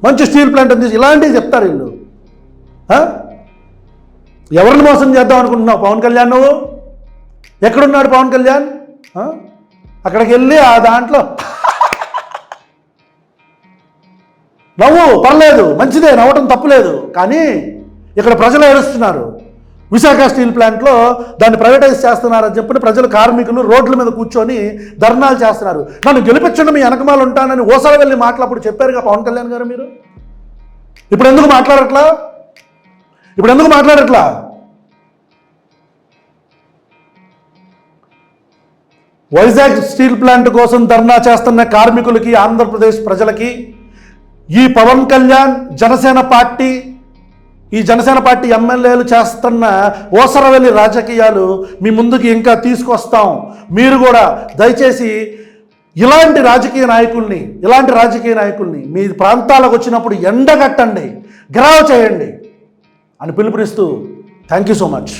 మంచి స్టీల్ ప్లాంట్ అంది, ఇలాంటివి చెప్తారు వీళ్ళు. ఎవరిని మోసం చేద్దాం అనుకుంటున్నావు పవన్ కళ్యాణ్? నువ్వు ఎక్కడున్నాడు పవన్ కళ్యాణ్? అక్కడికి వెళ్ళి ఆ దాంట్లో నవ్వు, పర్లేదు, మంచిదే, నవ్వటం తప్పులేదు. కానీ ఇక్కడ ప్రజలు ఏడుస్తున్నారు. విశాఖ స్టీల్ ప్లాంట్లో దాన్ని ప్రైవేటైజ్ చేస్తున్నారని చెప్పి ప్రజలు, కార్మికులు రోడ్ల మీద కూర్చొని ధర్నాలు చేస్తున్నారు. నన్ను గెలిపించండి, మీ వెనకమాలు ఉంటానని ఓసారి వెళ్ళి మాట్లాడప్పుడు చెప్పారుగా పవన్ కళ్యాణ్ గారు. మీరు ఇప్పుడు ఎందుకు మాట్లాడట్లా? వైజాగ్ స్టీల్ ప్లాంట్ కోసం ధర్నా చేస్తున్న కార్మికులకి, ఆంధ్రప్రదేశ్ ప్రజలకి ఈ పవన్ కళ్యాణ్ ఈ జనసేన పార్టీ ఎమ్మెల్యేలు చేస్తున్న ఓసరవెల్లి రాజకీయాలు మీ ముందుకి ఇంకా తీసుకొస్తాం. మీరు కూడా దయచేసి ఇలాంటి రాజకీయ నాయకుల్ని మీ ప్రాంతాలకు వచ్చినప్పుడు ఎండగట్టండి, గ్రావ్ చేయండి అని పిలుపునిస్తూ థ్యాంక్ యూ సో మచ్.